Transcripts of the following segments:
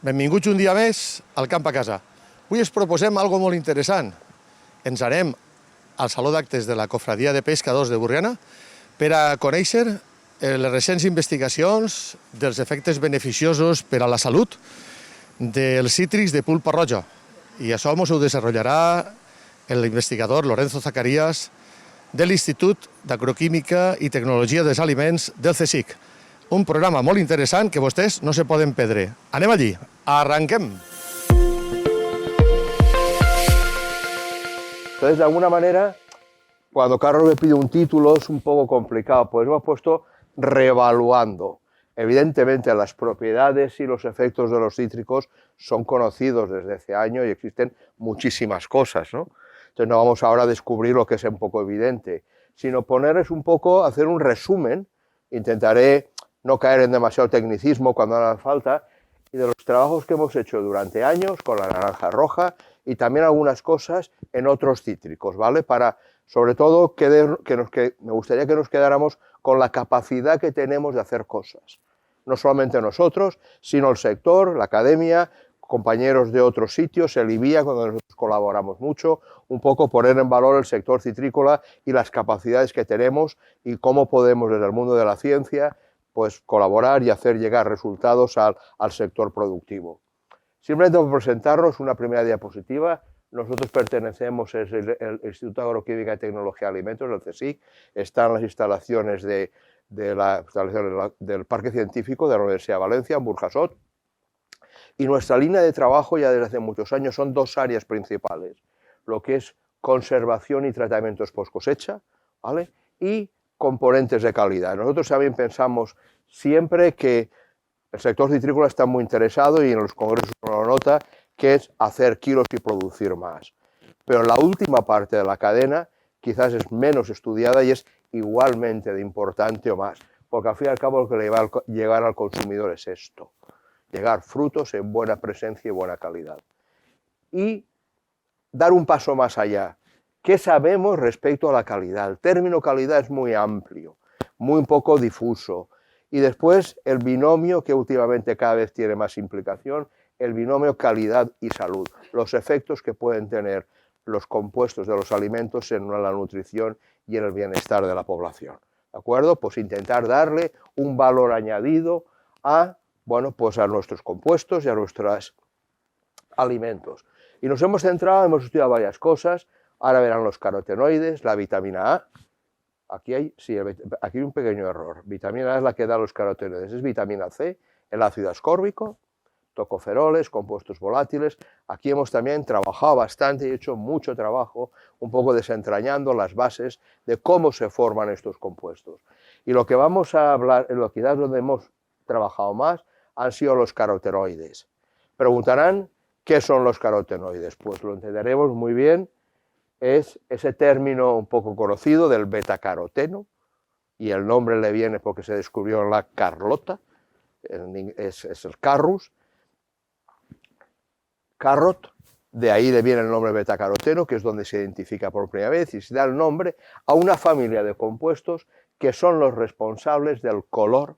Benvinguts un dia més al Camp a Casa. Avui us proposem algo molt interessant. Ens anem al Saló d'Actes de la Cofradia de Pescadors de Borriana per a conèixer les recents investigacions dels efectes beneficiosos per a la salut dels cítrics de pulpa roja. I això ens ho desenvoluparà l'investigador Lorenzo Zacarías de l'Institut d'Agroquímica i Tecnologia dels Aliments del CSIC. Un programa molt interessant que vostès no se poden perdre. Anem allí, arranquem. Entonces, de alguna manera, cuando Carlos me pide un título es un poco complicado, pues hemos puesto reevaluando. Evidentemente, las propiedades y los efectos de los cítricos son conocidos desde hace años y existen muchísimas cosas, ¿no? Entonces, no vamos ahora a descubrir lo que es un poco evidente, sino ponerles un poco, hacer un resumen. Intentaré no caer en demasiado tecnicismo cuando haga falta, y de los trabajos que hemos hecho durante años con la naranja roja y también algunas cosas en otros cítricos, ¿vale? Para, sobre todo, me gustaría que nos quedáramos con la capacidad que tenemos de hacer cosas. No solamente nosotros, sino el sector, la academia, compañeros de otros sitios, el IBIA, cuando nosotros colaboramos mucho, un poco poner en valor el sector citrícola y las capacidades que tenemos y cómo podemos desde el mundo de la ciencia pues colaborar y hacer llegar resultados al sector productivo. Simplemente por presentarnos una primera diapositiva, nosotros pertenecemos al Instituto de Agroquímica y Tecnología de Alimentos, del CSIC, están las instalaciones del Parque Científico de la Universidad de Valencia, en Burjasot, y nuestra línea de trabajo ya desde hace muchos años son dos áreas principales, lo que es conservación y tratamientos post cosecha, ¿vale? Y componentes de calidad. Nosotros también pensamos siempre que el sector citrícola está muy interesado, y en los congresos uno lo nota, que es hacer kilos y producir más. Pero la última parte de la cadena quizás es menos estudiada y es igualmente de importante o más, porque al fin y al cabo lo que le va a llegar al consumidor es esto, llegar frutos en buena presencia y buena calidad. Y dar un paso más allá. ¿Qué sabemos respecto a la calidad? El término calidad es muy amplio, muy poco difuso. Y después el binomio, que últimamente cada vez tiene más implicación, el binomio calidad y salud, los efectos que pueden tener los compuestos de los alimentos en la nutrición y en el bienestar de la población. ¿De acuerdo? Pues intentar darle un valor añadido a nuestros compuestos y a nuestros alimentos. Y nos hemos centrado, hemos estudiado varias cosas. Ahora verán los carotenoides, la vitamina A. Aquí hay un pequeño error. Vitamina A es la que da los carotenoides. Es vitamina C, el ácido ascórbico, tocoferoles, compuestos volátiles. Aquí hemos también trabajado bastante y hecho mucho trabajo, un poco desentrañando las bases de cómo se forman estos compuestos. Y lo que vamos a hablar, en lo que quizás donde hemos trabajado más, han sido los carotenoides. Preguntarán, ¿qué son los carotenoides? Pues lo entenderemos muy bien. Es ese término un poco conocido del betacaroteno, y el nombre le viene porque se descubrió en la Carlota, es el carrus, carrot, de ahí le viene el nombre betacaroteno, que es donde se identifica por primera vez y se da el nombre a una familia de compuestos que son los responsables del color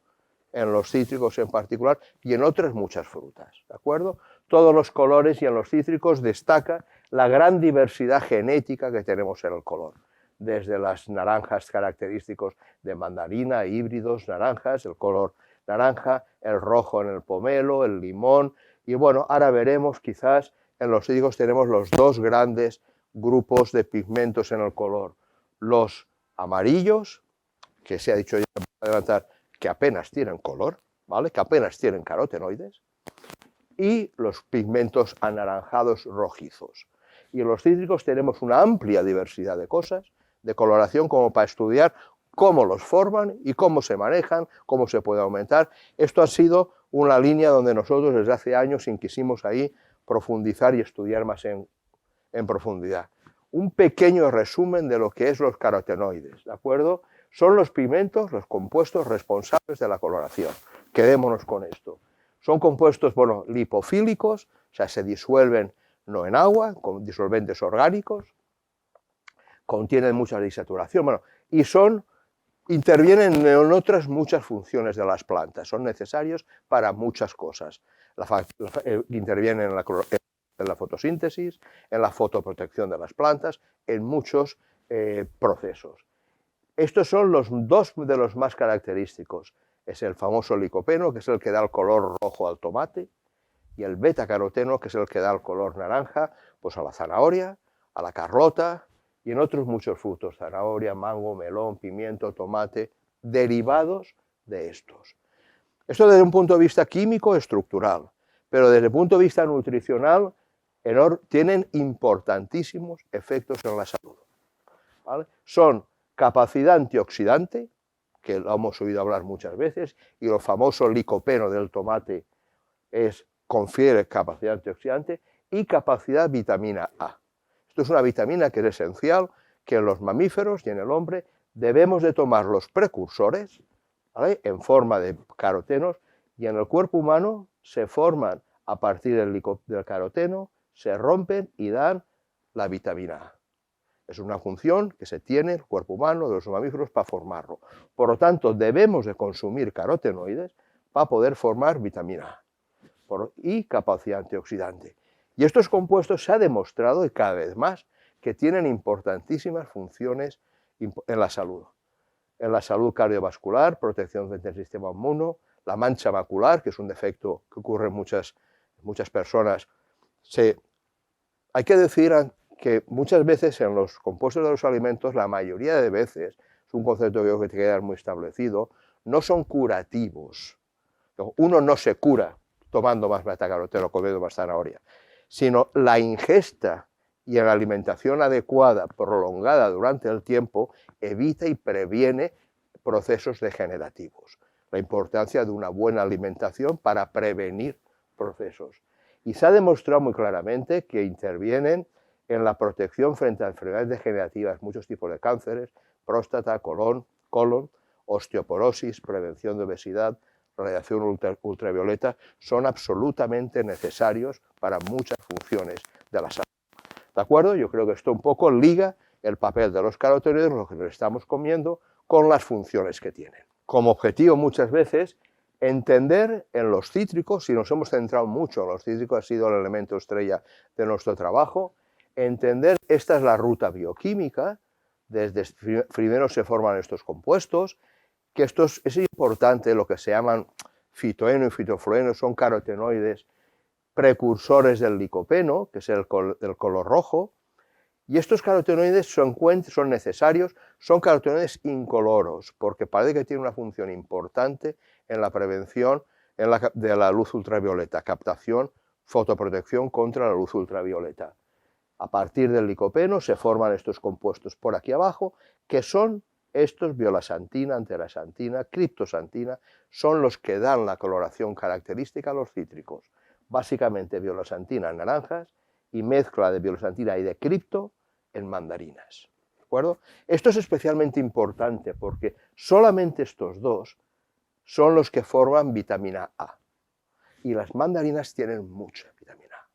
en los cítricos en particular y en otras muchas frutas, ¿de acuerdo? Todos los colores, y en los cítricos destaca la gran diversidad genética que tenemos en el color, desde las naranjas característicos de mandarina, híbridos, naranjas, el color naranja, el rojo en el pomelo, el limón, y bueno, ahora veremos quizás en los cítricos tenemos los dos grandes grupos de pigmentos en el color, los amarillos, que se ha dicho ya para adelantar, que apenas tienen color, ¿vale? Que apenas tienen carotenoides, y los pigmentos anaranjados rojizos. Y en los cítricos tenemos una amplia diversidad de cosas, de coloración, como para estudiar cómo los forman y cómo se manejan, cómo se puede aumentar. Esto ha sido una línea donde nosotros desde hace años quisimos ahí profundizar y estudiar más en profundidad. Un pequeño resumen de lo que es los carotenoides, ¿de acuerdo? Son los pigmentos, los compuestos responsables de la coloración. Quedémonos con esto. Son compuestos, lipofílicos, o sea, se disuelven no en agua, con disolventes orgánicos, contienen mucha disaturación, y son intervienen en otras muchas funciones de las plantas, son necesarios para muchas cosas. Intervienen en la fotosíntesis, en la fotoprotección de las plantas, en muchos procesos. Estos son los dos de los más característicos. Es el famoso licopeno, que es el que da el color rojo al tomate, y el betacaroteno, que es el que da el color naranja pues a la zanahoria, a la carlota y en otros muchos frutos, zanahoria, mango, melón, pimiento, tomate, derivados de estos. Esto desde un punto de vista químico estructural, pero desde el punto de vista nutricional tienen importantísimos efectos en la salud, ¿vale? Son capacidad antioxidante, que lo hemos oído hablar muchas veces, y el famoso licopeno del tomate confiere capacidad antioxidante, y capacidad vitamina A. Esto es una vitamina que es esencial, que en los mamíferos y en el hombre debemos de tomar los precursores, ¿vale?, en forma de carotenos, y en el cuerpo humano se forman a partir del caroteno, se rompen y dan la vitamina A. Es una función que se tiene el cuerpo humano de los mamíferos para formarlo. Por lo tanto, debemos de consumir carotenoides para poder formar vitamina A y capacidad antioxidante. Y estos compuestos se ha demostrado, y cada vez más, que tienen importantísimas funciones en la salud. En la salud cardiovascular, protección frente al sistema inmune, la mancha macular, que es un defecto que ocurre en muchas personas. Hay que decir que muchas veces en los compuestos de los alimentos, la mayoría de veces, es un concepto que creo que tiene que quedar muy establecido, no son curativos. Uno no se cura tomando más betacaroteno o comiendo más zanahoria, sino la ingesta y la alimentación adecuada, prolongada durante el tiempo, evita y previene procesos degenerativos. La importancia de una buena alimentación para prevenir procesos. Y se ha demostrado muy claramente que intervienen en la protección frente a enfermedades degenerativas, muchos tipos de cánceres, próstata, colon, osteoporosis, prevención de obesidad, radiación ultravioleta, son absolutamente necesarios para muchas funciones de la salud. ¿De acuerdo? Yo creo que esto un poco liga el papel de los carotenoides, lo que nos estamos comiendo, con las funciones que tienen. Como objetivo muchas veces, entender en los cítricos, si nos hemos centrado mucho en los cítricos, ha sido el elemento estrella de nuestro trabajo, entender esta es la ruta bioquímica, desde primero se forman estos compuestos, que es importante lo que se llaman fitoeno y fitoflueno, son carotenoides precursores del licopeno, que es el color rojo, y estos carotenoides son necesarios, son carotenoides incoloros, porque parece que tienen una función importante en la prevención de la luz ultravioleta, captación, fotoprotección contra la luz ultravioleta. A partir del licopeno se forman estos compuestos por aquí abajo, que son estos violasantina, anterasantina, criptosantina, son los que dan la coloración característica a los cítricos. Básicamente violasantina en naranjas y mezcla de violasantina y de cripto en mandarinas. ¿De acuerdo? Esto es especialmente importante porque solamente estos dos son los que forman vitamina A. Y las mandarinas tienen mucha vitamina A.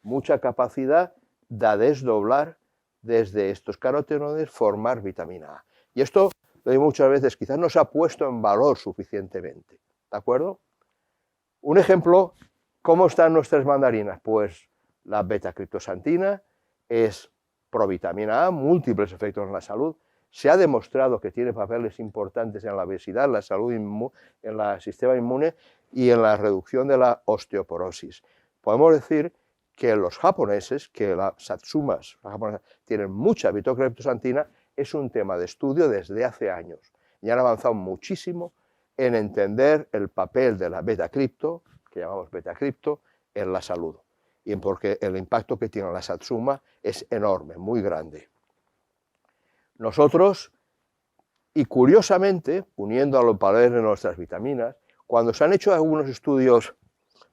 Mucha capacidad de desdoblar desde estos carotenoides, formar vitamina A. Y esto, lo digo muchas veces, quizás no se ha puesto en valor suficientemente. ¿De acuerdo? Un ejemplo, ¿cómo están nuestras mandarinas? Pues la betacriptosantina es provitamina A, múltiples efectos en la salud. Se ha demostrado que tiene papeles importantes en la obesidad, en la salud, en el sistema inmune y en la reducción de la osteoporosis. Podemos decir que los japoneses, que las satsumas tienen mucha betacriptosantina, es un tema de estudio desde hace años y han avanzado muchísimo en entender el papel de la betacripto, que llamamos betacripto, en la salud, y porque el impacto que tiene la satsuma es enorme, muy grande. Nosotros, y curiosamente, uniendo a los papeles de nuestras vitaminas, cuando se han hecho algunos estudios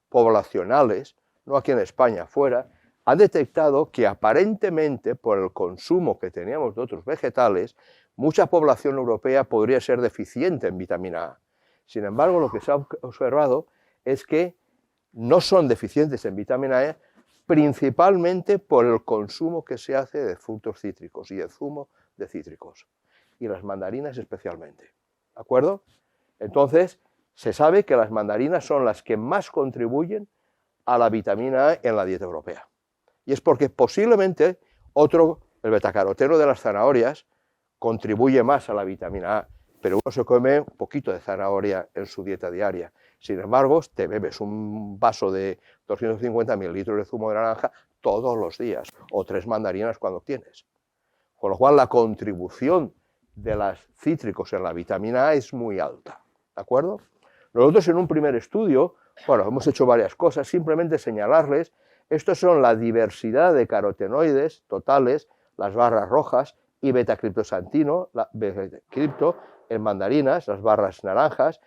poblacionales, no aquí en España, fuera, han detectado que aparentemente por el consumo que teníamos de otros vegetales, mucha población europea podría ser deficiente en vitamina A. Sin embargo, lo que se ha observado es que no son deficientes en vitamina E, principalmente por el consumo que se hace de frutos cítricos y de zumo de cítricos. y las mandarinas especialmente. ¿De acuerdo? Entonces, se sabe que las mandarinas son las que más contribuyen a la vitamina A en la dieta europea. Y es porque posiblemente el betacaroteno de las zanahorias, contribuye más a la vitamina A, pero uno se come un poquito de zanahoria en su dieta diaria. Sin embargo, te bebes un vaso de 250 mililitros de zumo de naranja todos los días, o 3 mandarinas cuando tienes. Con lo cual, la contribución de los cítricos en la vitamina A es muy alta. ¿De acuerdo? Nosotros en un primer estudio, bueno, hemos hecho varias cosas, simplemente señalarles, estos son la diversidad de carotenoides totales, las barras rojas, y betacriptosantino, la betacripto, en mandarinas, las barras naranjas,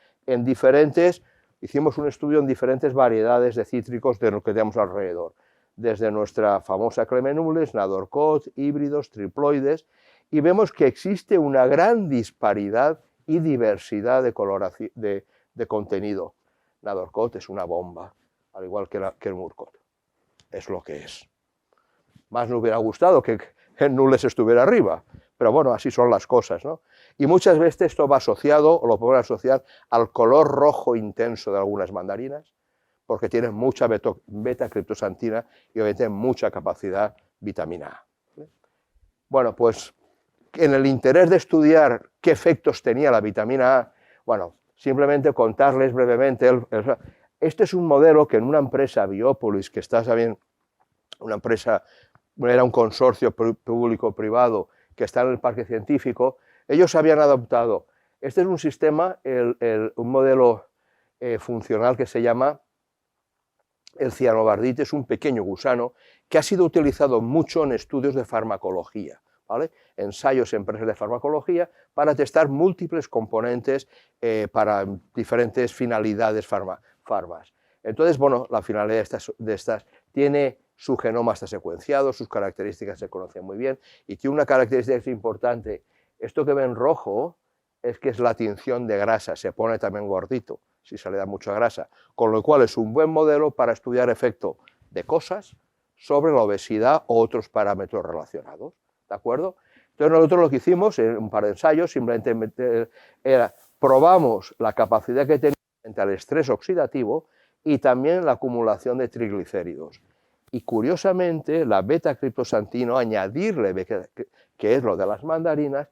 hicimos un estudio en diferentes variedades de cítricos de lo que tenemos alrededor, desde nuestra famosa Clemenules, Nadorcot, híbridos, triploides, y vemos que existe una gran disparidad y diversidad de contenido. Nadorcot es una bomba, al igual que el Murcot. Es lo que es. Más me hubiera gustado que el Nules estuviera arriba, pero bueno, así son las cosas, ¿no? Y muchas veces esto va asociado, o lo podemos asociar, al color rojo intenso de algunas mandarinas, porque tienen mucha beta-criptosantina y obviamente mucha capacidad vitamina A. Bueno, pues en el interés de estudiar qué efectos tenía la vitamina A, bueno, simplemente contarles brevemente, este es un modelo que en una empresa, Biopolis, que está también, una empresa, era un consorcio público-privado que está en el parque científico, ellos habían adoptado, este es un sistema, un modelo funcional que se llama el cianobardite, es un pequeño gusano que ha sido utilizado mucho en estudios de farmacología, ¿vale? Ensayos en empresas de farmacología para testar múltiples componentes para diferentes finalidades farmas. Entonces, bueno, la finalidad de estas tiene su genoma está secuenciado, sus características se conocen muy bien y tiene una característica importante. Esto que ven rojo es que es la tinción de grasa, se pone también gordito si se le da mucha grasa, con lo cual es un buen modelo para estudiar efecto de cosas sobre la obesidad o otros parámetros relacionados, ¿de acuerdo? Entonces nosotros lo que hicimos en un par de ensayos simplemente probamos la capacidad que tenía frente al estrés oxidativo y también la acumulación de triglicéridos. Y curiosamente, la beta-criptosantino, añadirle, que es lo de las mandarinas,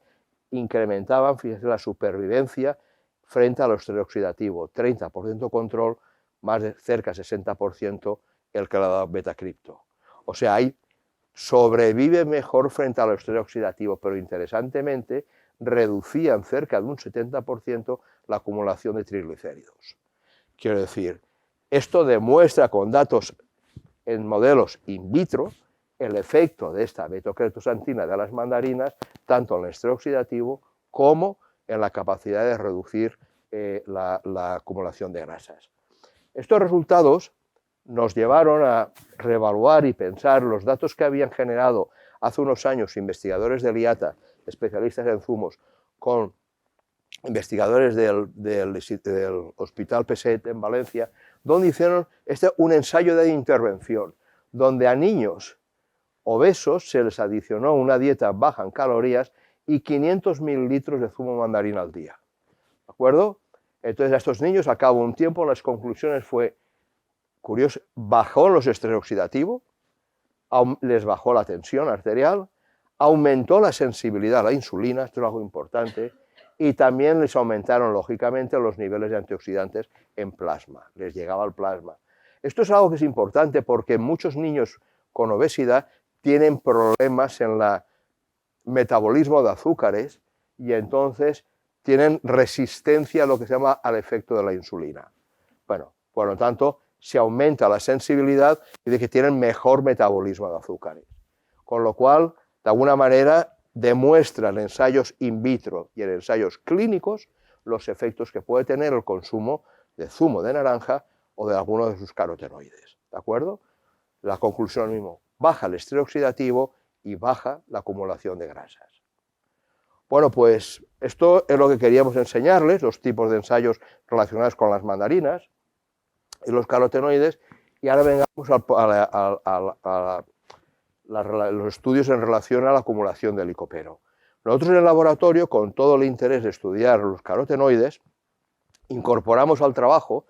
incrementaban, fíjense, la supervivencia frente al estrés oxidativo, 30% control, más de cerca de 60% el que le ha dado beta-cripto. O sea, ahí sobrevive mejor frente al estrés oxidativo, pero interesantemente reducían cerca de un 70% la acumulación de triglicéridos. Quiero decir, esto demuestra con datos en modelos in vitro el efecto de esta beta-criptosantina de las mandarinas, tanto en el estrés oxidativo como en la capacidad de reducir la acumulación de grasas. Estos resultados nos llevaron a reevaluar y pensar los datos que habían generado hace unos años investigadores del IATA, especialistas en zumos, con investigadores del Hospital Peset en Valencia, donde hicieron un ensayo de intervención, donde a niños obesos se les adicionó una dieta baja en calorías y 500 mililitros de zumo mandarina al día. ¿De acuerdo? Entonces a estos niños, al cabo de un tiempo, las conclusiones fue, curioso, bajó los estrés oxidativo, les bajó la tensión arterial, aumentó la sensibilidad a la insulina, esto es algo importante, y también les aumentaron, lógicamente, los niveles de antioxidantes en plasma, les llegaba al plasma. Esto es algo que es importante porque muchos niños con obesidad tienen problemas en el metabolismo de azúcares y entonces tienen resistencia a lo que se llama al efecto de la insulina. Bueno, por lo tanto, se aumenta la sensibilidad y de que tienen mejor metabolismo de azúcares. Con lo cual, de alguna manera, demuestran en ensayos in vitro y en ensayos clínicos los efectos que puede tener el consumo de zumo de naranja o de alguno de sus carotenoides. ¿De acuerdo? La conclusión mismo, baja el estrés oxidativo y baja la acumulación de grasas. Bueno, pues esto es lo que queríamos enseñarles, los tipos de ensayos relacionados con las mandarinas y los carotenoides, y ahora vengamos a los estudios en relación a la acumulación de licopeno. Nosotros en el laboratorio, con todo el interés de estudiar los carotenoides, incorporamos al trabajo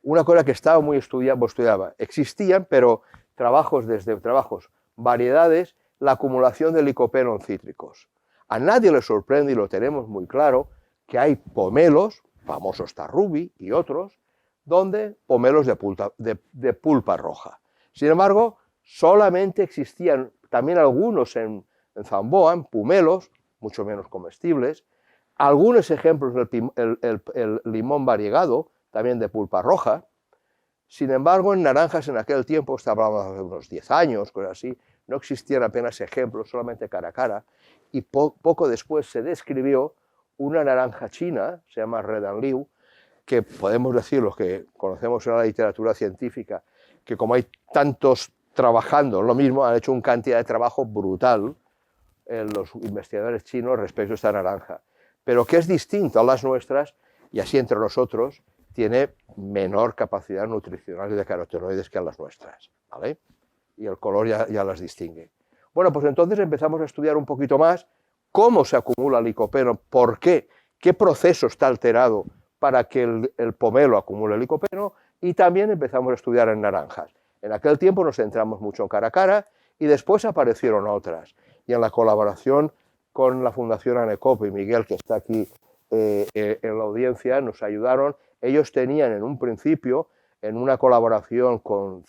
una cosa que estaba muy estudiada. Existían, pero desde trabajos, variedades, la acumulación de licopeno en cítricos. A nadie le sorprende, y lo tenemos muy claro, que hay pomelos, famosos Tarrubi y otros, donde pomelos de pulpa roja. Sin embargo, solamente existían también algunos en Zamboa, en pumelos, mucho menos comestibles, algunos ejemplos del limón variegado, también de pulpa roja. Sin embargo, en naranjas en aquel tiempo, estábamos hace unos 10 años, cosas así, no existían apenas ejemplos, solamente cara a cara, y poco después se describió una naranja china, se llama Red and Liu, que podemos decir, los que conocemos en la literatura científica, que como hay tantos trabajando en lo mismo, han hecho una cantidad de trabajo brutal los investigadores chinos respecto a esta naranja, pero que es distinto a las nuestras, y así entre nosotros tiene menor capacidad nutricional y de carotenoides que a las nuestras, ¿vale? Y el color ya las distingue. Bueno, pues entonces empezamos a estudiar un poquito más cómo se acumula licopeno, por qué proceso está alterado para que el pomelo acumule licopeno, y también empezamos a estudiar en naranjas. En aquel tiempo nos centramos mucho en cara a cara, y después aparecieron otras. Y en la colaboración con la Fundación ANECOP y Miguel, que está aquí en la audiencia, nos ayudaron. Ellos tenían en un principio, en una colaboración con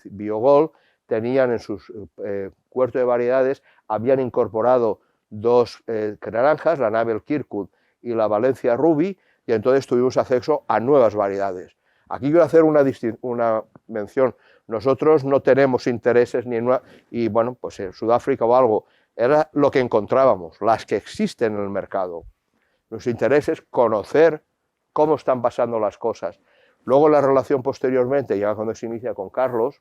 Biogol, tenían en sus huertos de variedades, habían incorporado dos naranjas, la Nabel Kirkwood y la Valencia Ruby, y entonces tuvimos acceso a nuevas variedades. Aquí quiero hacer una mención. Nosotros no tenemos intereses ni en y bueno, pues en Sudáfrica o algo, era lo que encontrábamos, las que existen en el mercado. Nuestro interés es conocer cómo están pasando las cosas. Luego la relación posteriormente, ya cuando se inicia con Carlos,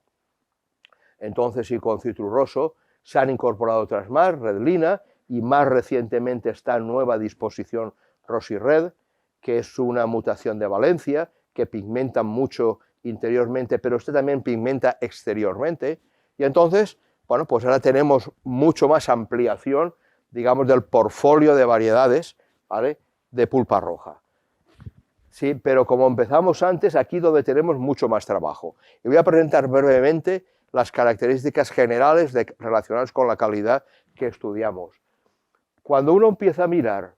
entonces y con Citrus Rosso, se han incorporado otras más, Redlina, y más recientemente está en nueva disposición Rosy Red, que es una mutación de Valencia, que pigmenta mucho interiormente, pero este también pigmenta exteriormente, y entonces, bueno, pues ahora tenemos mucho más ampliación, digamos, del portfolio de variedades, ¿vale?, de pulpa roja. Sí, pero como empezamos antes, aquí donde tenemos mucho más trabajo. Y voy a presentar brevemente las características generales relacionadas con la calidad que estudiamos. Cuando uno empieza a mirar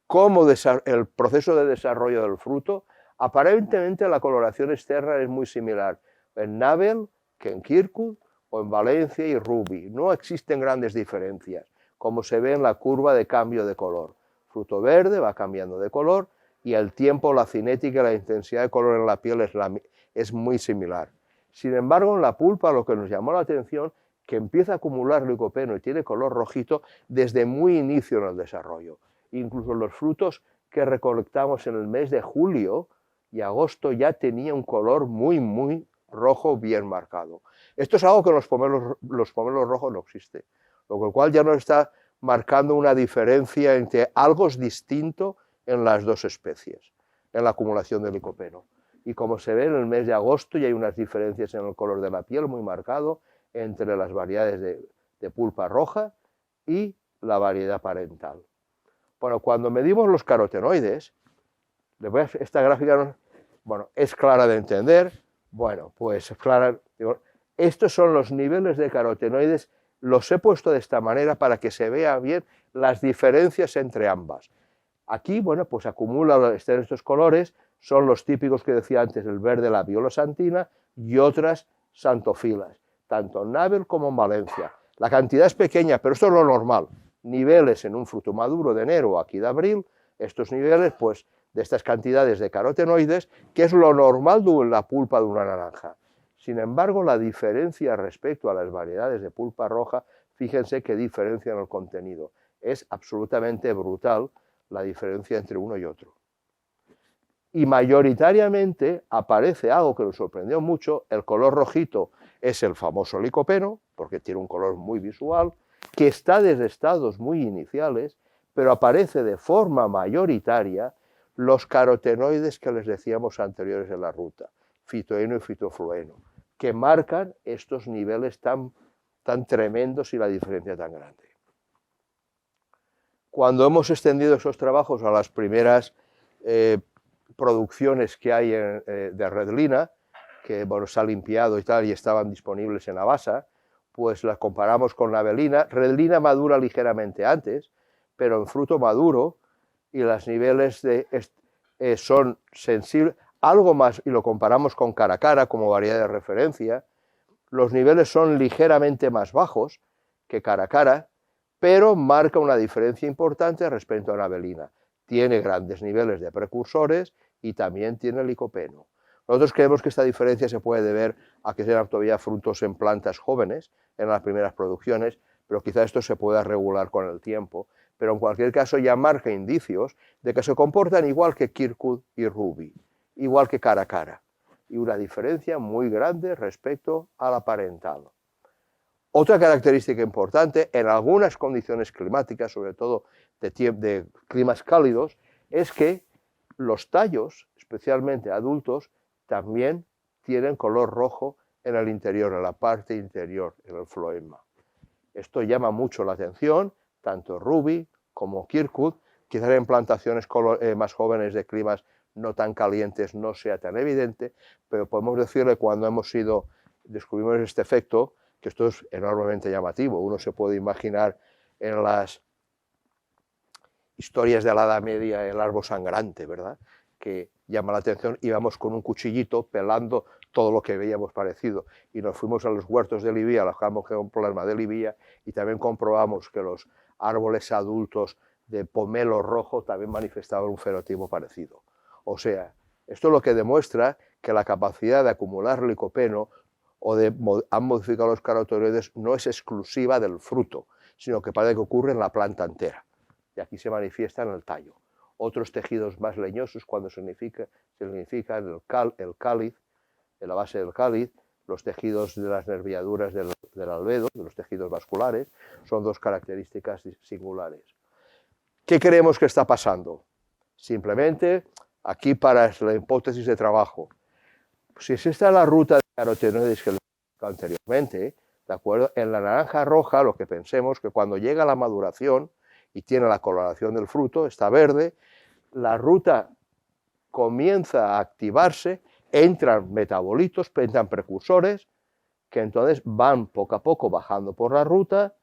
cómo el proceso de desarrollo del fruto, aparentemente la coloración externa es muy similar en Nabel que en Kirkwood o en Valencia y Ruby. No existen grandes diferencias, como se ve en la curva de cambio de color. Fruto verde va cambiando de color y el tiempo, la cinética y la intensidad de color en la piel es muy similar. Sin embargo, en la pulpa lo que nos llamó la atención que empieza a acumular licopeno y tiene color rojito desde muy inicio en el desarrollo. Incluso los frutos que recolectamos en el mes de julio y agosto ya tenía un color muy, muy rojo bien marcado. Esto es algo que en los pomelos rojos no existe, lo cual ya nos está marcando una diferencia entre algo distinto en las dos especies, en la acumulación de licopeno. Y como se ve en el mes de agosto ya hay unas diferencias en el color de la piel muy marcado entre las variedades de pulpa roja y la variedad parental. Bueno, cuando medimos los carotenoides, esta gráfica bueno, es clara de entender. Bueno, pues es clara. Estos son los niveles de carotenoides. Los he puesto de esta manera para que se vea bien las diferencias entre ambas. Aquí, bueno, pues acumula estos colores, son los típicos que decía antes, el verde, la viola santina y otras santofilas, tanto en Nabel como en Valencia. La cantidad es pequeña, pero esto es lo normal. Niveles en un fruto maduro de enero o aquí de abril, estos niveles, pues, de estas cantidades de carotenoides, que es lo normal de la pulpa de una naranja. Sin embargo, la diferencia respecto a las variedades de pulpa roja, fíjense qué diferencia en el contenido. Es absolutamente brutal la diferencia entre uno y otro. Y mayoritariamente aparece algo que nos sorprendió mucho, el color rojito es el famoso licopeno, porque tiene un color muy visual, que está desde estados muy iniciales, pero aparece de forma mayoritaria los carotenoides que les decíamos anteriores en la ruta, fitoeno y fitoflueno, que marcan estos niveles tan tremendos y la diferencia tan grande. Cuando hemos extendido esos trabajos a las primeras producciones que hay de redlina, que bueno, se ha limpiado y tal, y estaban disponibles en Avasa, pues las comparamos con la Avelina. Redlina madura ligeramente antes, pero en fruto maduro, y los niveles son sensibles, algo más, y lo comparamos con Caracara como variedad de referencia, los niveles son ligeramente más bajos que Caracara, pero marca una diferencia importante respecto a la Avelina. Tiene grandes niveles de precursores y también tiene licopeno. Nosotros creemos que esta diferencia se puede deber a que sean todavía frutos en plantas jóvenes en las primeras producciones, pero quizá esto se pueda regular con el tiempo. Pero en cualquier caso ya marca indicios de que se comportan igual que Kirkwood y Ruby, igual que Caracara, y una diferencia muy grande respecto al aparentado. Otra característica importante en algunas condiciones climáticas, sobre todo de climas cálidos, es que los tallos, especialmente adultos, también tienen color rojo en el interior, en la parte interior, en el floema. Esto llama mucho la atención, tanto Ruby como Kirkwood, quizás en plantaciones más jóvenes de climas no tan calientes no sea tan evidente, pero podemos decirle cuando descubrimos este efecto, que esto es enormemente llamativo. Uno se puede imaginar en las historias de la Edad Media el árbol sangrante, ¿verdad?, que llama la atención, íbamos con un cuchillito pelando todo lo que veíamos parecido, y nos fuimos a los huertos de Libia, alojamos con un problema de Libia, y también comprobamos que los árboles adultos de pomelo rojo también manifestaban un fenotipo parecido. O sea, esto es lo que demuestra que la capacidad de acumular licopeno han modificado los carotenoides no es exclusiva del fruto, sino que parece que ocurre en la planta entera, y aquí se manifiesta en el tallo. Otros tejidos más leñosos, cuando se significan el cáliz, en la base del cáliz, los tejidos de las nerviaduras del albedo, de los tejidos vasculares, son dos características singulares. ¿Qué creemos que está pasando? Simplemente, aquí para la hipótesis de trabajo, si es esta la ruta de carotenoides que les he explicado anteriormente, ¿de acuerdo? En la naranja roja, lo que pensemos que cuando llega la maduración y tiene la coloración del fruto, está verde, la ruta comienza a activarse, entran metabolitos, entran precursores, que entonces van poco a poco bajando por la ruta,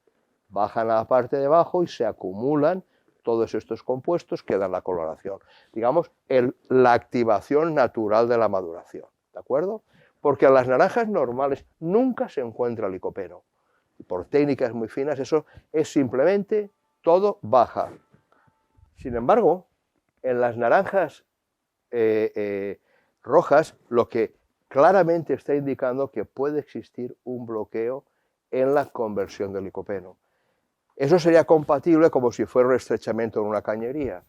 bajan a la parte de abajo y se acumulan todos estos compuestos que dan la coloración. Digamos, la activación natural de la maduración, ¿de acuerdo? Porque en las naranjas normales nunca se encuentra licopeno. Y por técnicas muy finas eso es simplemente todo baja. Sin embargo, en las naranjas rojas, lo que claramente está indicando que puede existir un bloqueo en la conversión del licopeno. Eso sería compatible como si fuera un estrechamiento en una cañería.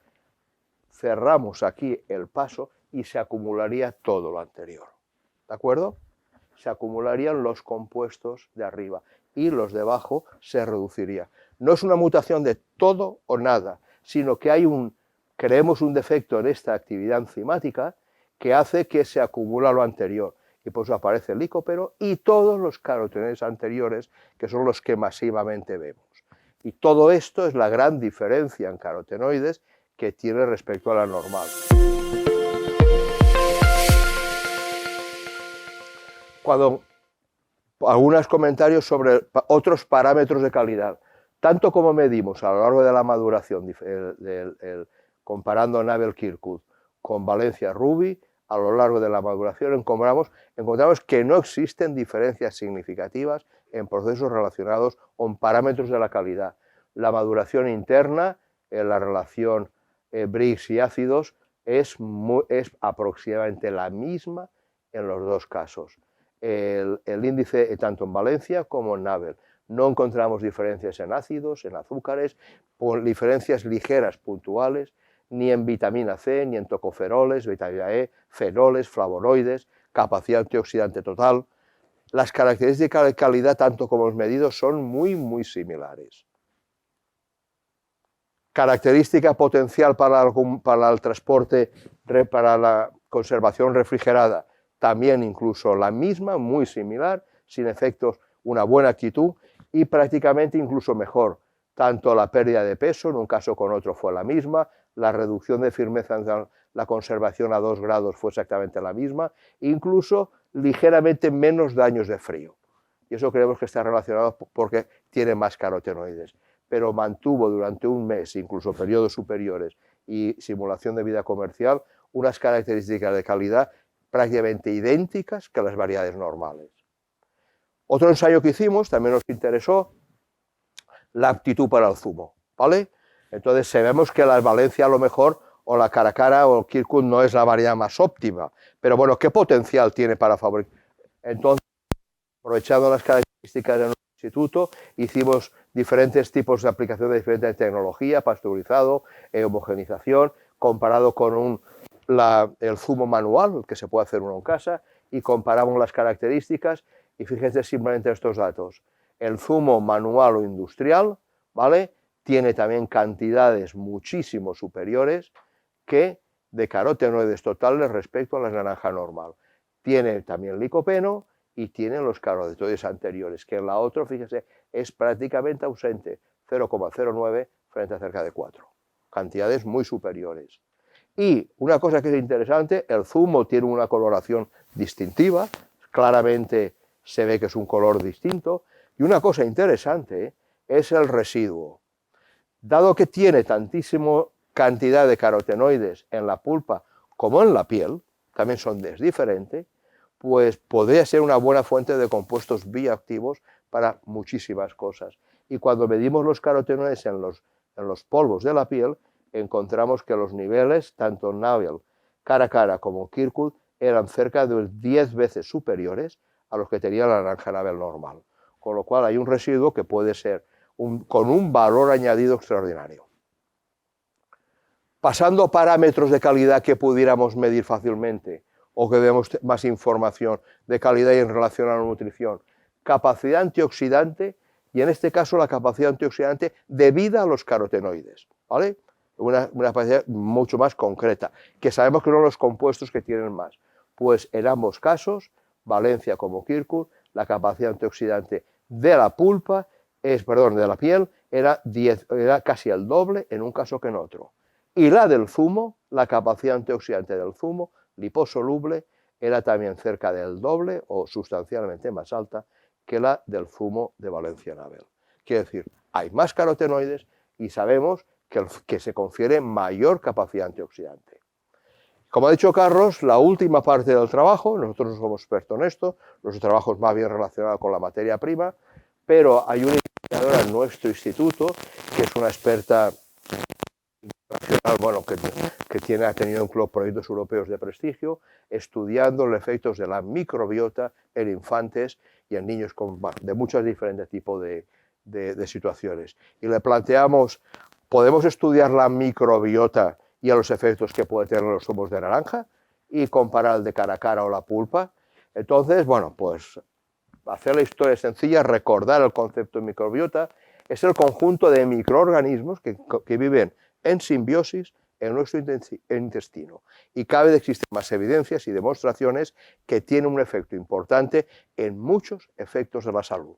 Cerramos aquí el paso y se acumularía todo lo anterior. ¿De acuerdo? Se acumularían los compuestos de arriba y los de abajo se reduciría. No es una mutación de todo o nada, sino que creemos un defecto en esta actividad enzimática que hace que se acumula lo anterior. Y por eso aparece el licopeno y todos los carotenoides anteriores, que son los que masivamente vemos. Y todo esto es la gran diferencia en carotenoides que tiene respecto a la normal. Algunos comentarios sobre otros parámetros de calidad. Tanto como medimos a lo largo de la maduración, comparando Navel Kirkwood con Valencia Ruby, a lo largo de la maduración encontramos que no existen diferencias significativas en procesos relacionados con parámetros de la calidad. La maduración interna, la relación Brix y ácidos, es aproximadamente la misma en los dos casos. El índice tanto en Valencia como en Navel. No encontramos diferencias en ácidos, en azúcares, diferencias ligeras puntuales, ni en vitamina C, ni en tocoferoles, vitamina E, fenoles, flavonoides, capacidad antioxidante total. Las características de calidad, tanto como los medidos, son muy, muy similares. Característica potencial para el transporte, para la conservación refrigerada, también incluso la misma, muy similar, sin efectos, una buena actitud y prácticamente incluso mejor. tanto la pérdida de peso, en un caso con otro fue la misma, la reducción de firmeza en la conservación a 2 grados fue exactamente la misma, incluso ligeramente menos daños de frío. Y eso creemos que está relacionado porque tiene más carotenoides. Pero mantuvo durante un mes, incluso periodos superiores y simulación de vida comercial, unas características de calidad prácticamente idénticas que las variedades normales. Otro ensayo que hicimos también nos interesó la aptitud para el zumo, ¿vale? Entonces sabemos que la Valencia a lo mejor, o la Caracara o el Kirkwood no es la variedad más óptima, pero bueno, ¿qué potencial tiene para fabricar? Entonces, aprovechando las características de nuestro instituto, hicimos diferentes tipos de aplicación de diferentes tecnologías, pasteurizado, homogenización, comparado con el zumo manual, que se puede hacer uno en casa, y comparamos las características, y fíjense simplemente estos datos. El zumo manual o industrial, ¿vale?, tiene también cantidades muchísimo superiores que de carotenoides totales respecto a la naranja normal. Tiene también licopeno y tiene los carotenoides anteriores, que en la otra, fíjese, es prácticamente ausente, 0,09 frente a cerca de 4. Cantidades muy superiores. Y una cosa que es interesante, el zumo tiene una coloración distintiva, claramente se ve que es un color distinto, y una cosa interesante es el residuo. Dado que tiene tantísima cantidad de carotenoides en la pulpa como en la piel, también son diferentes, pues podría ser una buena fuente de compuestos bioactivos para muchísimas cosas. Y cuando medimos los carotenoides en los polvos de la piel, encontramos que los niveles, tanto Navel, Caracara como Kirkwood, eran cerca de 10 veces superiores a los que tenía la naranja Navel normal. Con lo cual hay un residuo que puede ser con un valor añadido extraordinario. Pasando a parámetros de calidad que pudiéramos medir fácilmente o que demos más información de calidad y en relación a la nutrición, capacidad antioxidante, y en este caso la capacidad antioxidante debida a los carotenoides, ¿vale? Una capacidad mucho más concreta, que sabemos que son los compuestos que tienen más. Pues en ambos casos, Valencia como Kirkwood, la capacidad antioxidante de la pulpa, de la piel, era casi el doble en un caso que en otro. Y la del zumo, la capacidad antioxidante del zumo, liposoluble, era también cerca del doble o sustancialmente más alta que la del zumo de Valencia Navel. Quiere decir, hay más carotenoides y sabemos que se confiere mayor capacidad antioxidante. Como ha dicho Carlos, la última parte del trabajo, nosotros no somos expertos en esto, nuestro trabajo es más bien relacionado con la materia prima, pero hay una investigadora en nuestro instituto que es una experta internacional, bueno, que ha tenido proyectos europeos de prestigio, estudiando los efectos de la microbiota en infantes y en niños de muchos diferentes tipos de situaciones. Y le planteamos, ¿podemos estudiar la microbiota y a los efectos que puede tener los zumos de naranja y comparar el de Caracara o la pulpa? Entonces, bueno, pues hacer la historia sencilla, recordar el concepto de microbiota, es el conjunto de microorganismos que viven en simbiosis en nuestro intestino. Y cabe de existir más evidencias y demostraciones que tienen un efecto importante en muchos efectos de la salud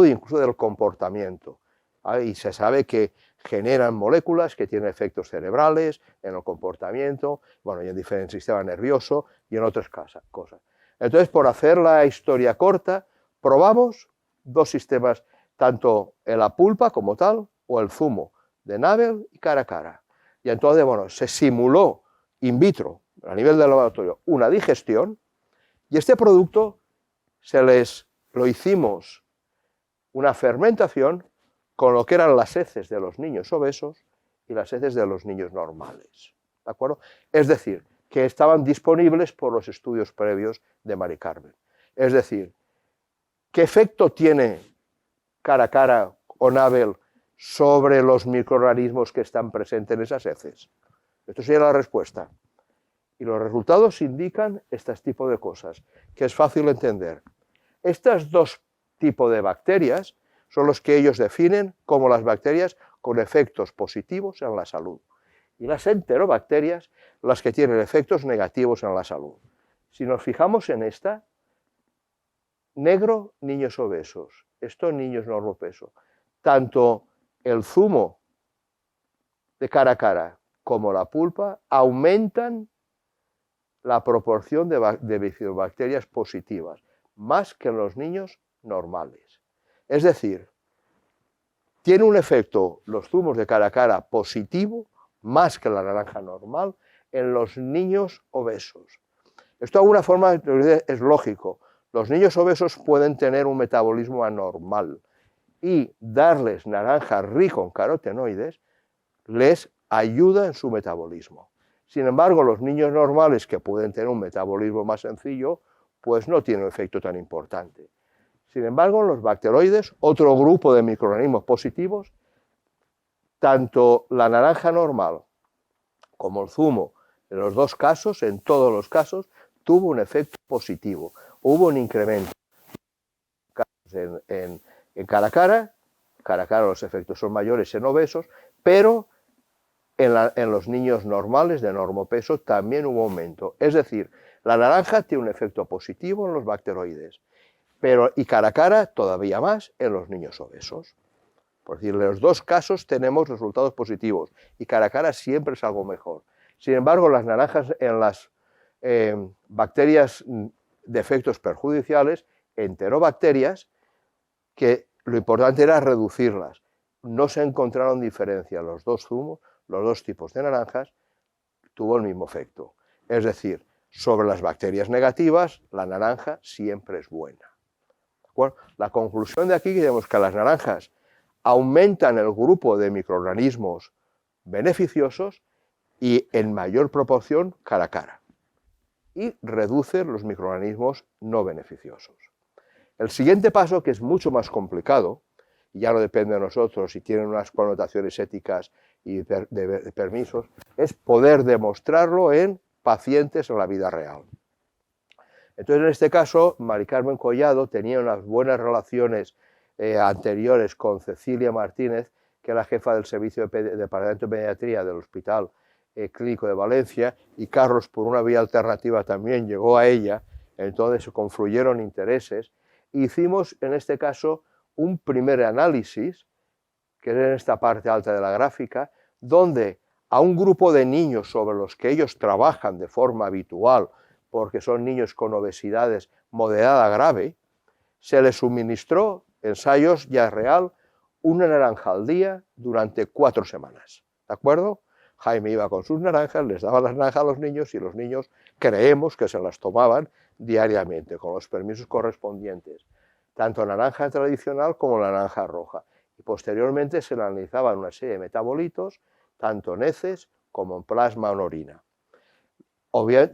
e incluso del comportamiento. Y se sabe que generan moléculas que tienen efectos cerebrales, en el comportamiento, bueno, y en diferentes sistemas nerviosos y en otras cosas. Entonces, por hacer la historia corta, probamos dos sistemas, tanto en la pulpa como tal, o el zumo de Navel y Caracara. Y entonces, bueno, se simuló in vitro, a nivel del laboratorio, una digestión, y este producto lo hicimos una fermentación con lo que eran las heces de los niños obesos y las heces de los niños normales, ¿de acuerdo? Es decir, que estaban disponibles por los estudios previos de Mari Carmen. Es decir, ¿qué efecto tiene Caracara o Navel sobre los microorganismos que están presentes en esas heces? Esto sería la respuesta. Y los resultados indican este tipo de cosas, que es fácil entender. Estos dos tipos de bacterias son los que ellos definen como las bacterias con efectos positivos en la salud. Y las enterobacterias, las que tienen efectos negativos en la salud. Si nos fijamos en esta, negro, niños obesos, esto niños normopeso. Tanto el zumo de cara a cara como la pulpa aumentan la proporción de bifidobacterias positivas, más que en los niños normales. Es decir, tiene un efecto los zumos de cara a cara positivo, más que la naranja normal, en los niños obesos. Esto de alguna forma es lógico. Los niños obesos pueden tener un metabolismo anormal y darles naranja rico en carotenoides les ayuda en su metabolismo. Sin embargo, los niños normales que pueden tener un metabolismo más sencillo, pues no tienen un efecto tan importante. Sin embargo, en los bacteroides, otro grupo de microorganismos positivos, tanto la naranja normal como el zumo, en los dos casos, en todos los casos, tuvo un efecto positivo. Hubo un incremento en cara a cara los efectos son mayores en obesos, pero en los niños normales de normopeso también hubo aumento. Es decir, la naranja tiene un efecto positivo en los bacteroides, y cara a cara todavía más en los niños obesos. Por decir, en los dos casos tenemos resultados positivos y cara a cara siempre es algo mejor. Sin embargo, las naranjas en las bacterias de efectos perjudiciales, enterobacterias, que lo importante era reducirlas. No se encontraron diferencia. Los dos zumos, los dos tipos de naranjas, tuvo el mismo efecto. Es decir, sobre las bacterias negativas, la naranja siempre es buena. ¿De acuerdo? La conclusión de aquí es que las naranjas aumentan el grupo de microorganismos beneficiosos y en mayor proporción cara a cara, y reducen los microorganismos no beneficiosos. El siguiente paso, que es mucho más complicado, y ya no depende de nosotros si tienen unas connotaciones éticas y de permisos, es poder demostrarlo en pacientes en la vida real. Entonces, en este caso, Mari Carmen Collado tenía unas buenas relaciones anteriores con Cecilia Martínez, que era jefa del servicio de departamento de pediatría del Hospital Clínico de Valencia, y Carlos, por una vía alternativa, también llegó a ella. Entonces se confluyeron intereses. Hicimos, en este caso, un primer análisis, que es en esta parte alta de la gráfica, donde a un grupo de niños sobre los que ellos trabajan de forma habitual, porque son niños con obesidades moderada grave, se les suministró ensayos ya real, una naranja al día durante 4 semanas. ¿De acuerdo? Jaime iba con sus naranjas, les daba las naranjas a los niños y los niños creemos que se las tomaban diariamente, con los permisos correspondientes, tanto naranja tradicional como naranja roja. Y posteriormente se le analizaban una serie de metabolitos, tanto en heces como en plasma o en orina.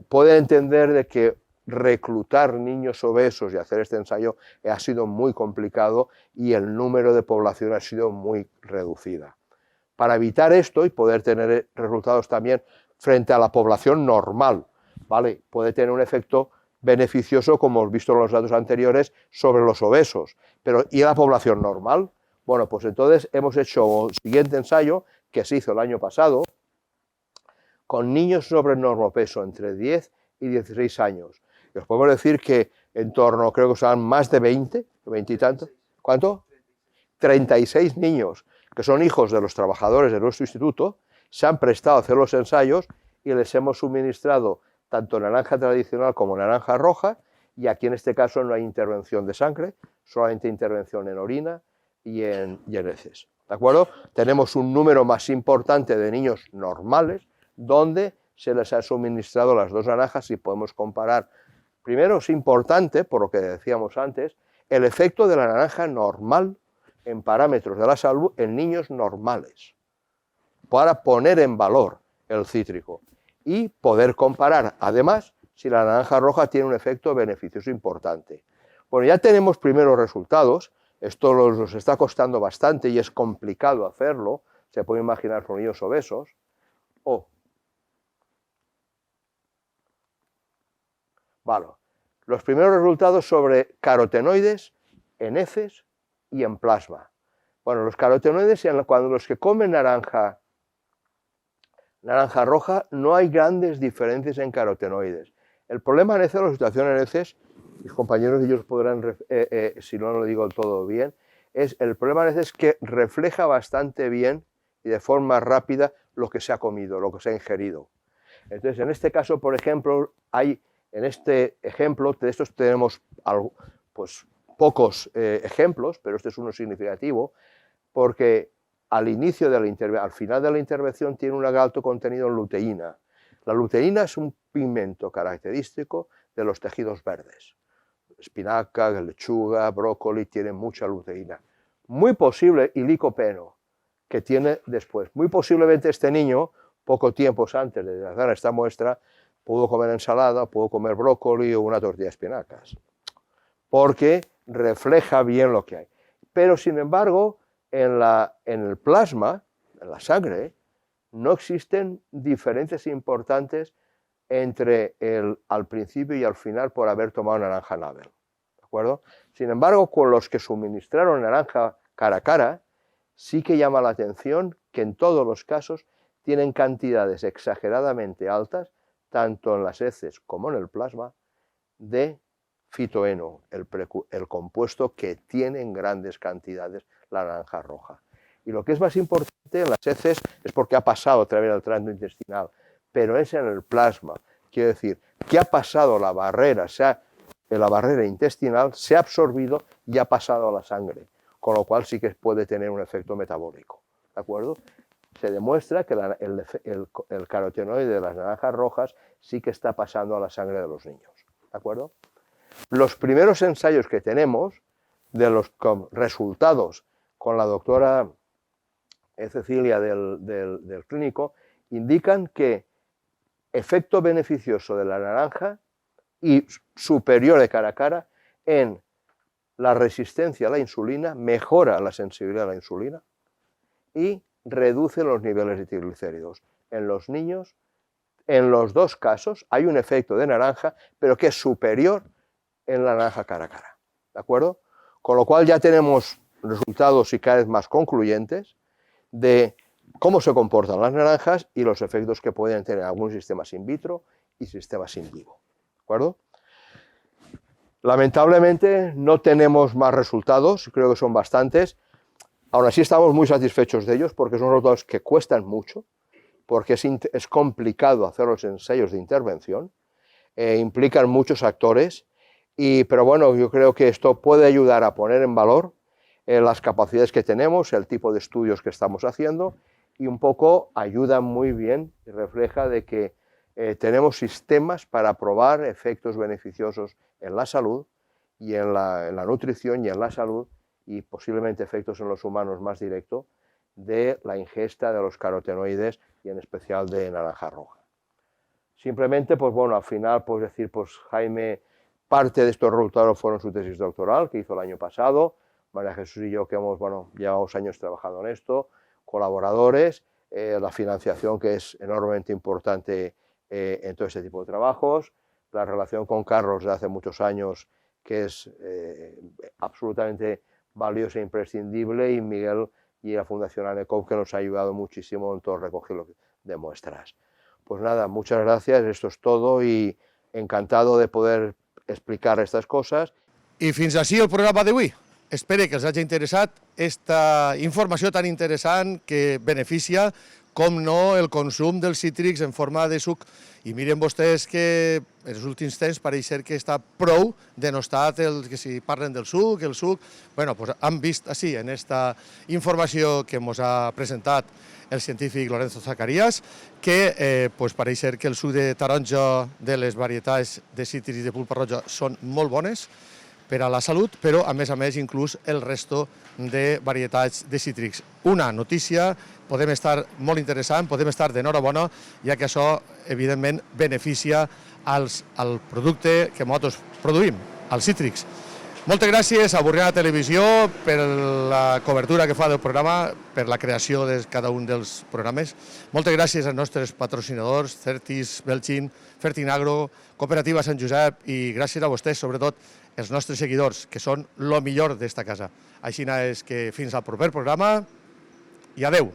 Pueden entender de que reclutar niños obesos y hacer este ensayo ha sido muy complicado y el número de población ha sido muy reducida. Para evitar esto y poder tener resultados también frente a la población normal, ¿vale? Puede tener un efecto beneficioso, como hemos visto en los datos anteriores, sobre los obesos. Pero ¿y la población normal? Bueno, pues entonces hemos hecho el siguiente ensayo, que se hizo el año pasado, con niños sobre normopeso entre 10 y 16 años. Y os podemos decir que en torno, creo que son más de 20 y tantos. ¿Cuánto? 36 niños, que son hijos de los trabajadores de nuestro instituto, se han prestado a hacer los ensayos y les hemos suministrado tanto naranja tradicional como naranja roja, y aquí en este caso no hay intervención de sangre, solamente intervención en orina y en heces. ¿De acuerdo? Tenemos un número más importante de niños normales, donde se les ha suministrado las dos naranjas y podemos comparar. Primero es importante, por lo que decíamos antes, el efecto de la naranja normal en parámetros de la salud en niños normales, para poner en valor el cítrico y poder comparar, además, si la naranja roja tiene un efecto beneficioso importante. Bueno, ya tenemos primeros resultados, esto nos está costando bastante y es complicado hacerlo, se puede imaginar con niños obesos. Vale. Los primeros resultados sobre carotenoides en heces y en plasma. Bueno, los carotenoides, cuando los que comen naranja roja, no hay grandes diferencias en carotenoides. El problema en heces, la situación en heces, mis compañeros y ellos podrán, si no lo digo todo bien, el problema a veces es que refleja bastante bien y de forma rápida lo que se ha comido, lo que se ha ingerido. Entonces, en este caso, por ejemplo, en este ejemplo, de estos tenemos pues, pocos ejemplos, pero este es uno significativo, porque al final de la intervención tiene un alto contenido en luteína. La luteína es un pigmento característico de los tejidos verdes. Espinaca, lechuga, brócoli, tienen mucha luteína. Muy posible, y licopeno, que tiene después. Muy posiblemente este niño, poco tiempo antes de hacer esta muestra, pudo comer ensalada, pudo comer brócoli o una tortilla de espinacas, porque refleja bien lo que hay. Pero, sin embargo, en el plasma, en la sangre, no existen diferencias importantes entre al principio y al final por haber tomado naranja Nabel, ¿de acuerdo? Sin embargo, con los que suministraron naranja cara a cara, sí que llama la atención que en todos los casos tienen cantidades exageradamente altas, tanto en las heces como en el plasma, de fitoeno, el compuesto que tiene en grandes cantidades la naranja roja. Y lo que es más importante en las heces es porque ha pasado a través del tracto intestinal, pero es en el plasma. Quiero decir, que ha pasado la barrera intestinal, se ha absorbido y ha pasado a la sangre, con lo cual sí que puede tener un efecto metabólico, ¿de acuerdo? Se demuestra que el carotenoide de las naranjas rojas sí que está pasando a la sangre de los niños, ¿de acuerdo? Los primeros ensayos que tenemos de los resultados con la doctora Cecilia del clínico indican que efecto beneficioso de la naranja y superior de cara a cara en la resistencia a la insulina, mejora la sensibilidad a la insulina y reduce los niveles de triglicéridos. En los niños, en los dos casos, hay un efecto de naranja, pero que es superior en la naranja cara a cara, ¿de acuerdo? Con lo cual ya tenemos resultados y cada vez más concluyentes de cómo se comportan las naranjas y los efectos que pueden tener algunos sistemas in vitro y sistemas in vivo, ¿de acuerdo? Lamentablemente no tenemos más resultados, creo que son bastantes. Aún así estamos muy satisfechos de ellos porque son resultados que cuestan mucho, porque es complicado hacer los ensayos de intervención, implican muchos actores, pero bueno, yo creo que esto puede ayudar a poner en valor las capacidades que tenemos, el tipo de estudios que estamos haciendo, y un poco ayuda muy bien y refleja de que tenemos sistemas para probar efectos beneficiosos en la salud y en la nutrición y en la salud, y posiblemente efectos en los humanos más directos de la ingesta de los carotenoides y en especial de naranja roja. Simplemente, pues bueno, al final, pues decir, pues Jaime, parte de estos resultados fueron su tesis doctoral que hizo el año pasado. María Jesús y yo, que llevamos años trabajando en esto, colaboradores, la financiación que es enormemente importante en todo este tipo de trabajos, la relación con Carlos de hace muchos años, que es absolutamente valiosa e imprescindible, y Miguel y la Fundación ANECOM, que nos ha ayudado muchísimo en todo el recogido de muestras. Pues nada, muchas gracias, esto es todo, y encantado de poder explicar estas coses. I fins així el programa d'avui. Espero que els hagi interessat esta informació tan interessant que beneficia, com no, el consum dels cítrics en forma de suc. I miren vostès que en els últims temps pareix ser que està prou denostat que si parlen del suc, el suc. Bueno, pues han vist així en esta informació que ens ha presentat el científic Lorenzo Zacarías, que pues pareix ser que el suc de taronja de les varietats de cítrics de pulpa roja són molt bones per a la salut, però a més inclús el resto de varietats de cítrics. Una notícia, podem estar molt interessant, podem estar d'enhorabona, ja que això evidentment beneficia al producte que nosaltres produïm, als cítrics. Moltes gràcies a Borriana Televisió per la cobertura que fa del programa, per la creació de cada un dels programes. Moltes gràcies als nostres patrocinadors, Certis, Belchin, Fertinagro, Cooperativa Sant Josep, i gràcies a vostès, sobretot, els nostres seguidors, que són el millor d'esta casa. Així és que fins al proper programa i adeu.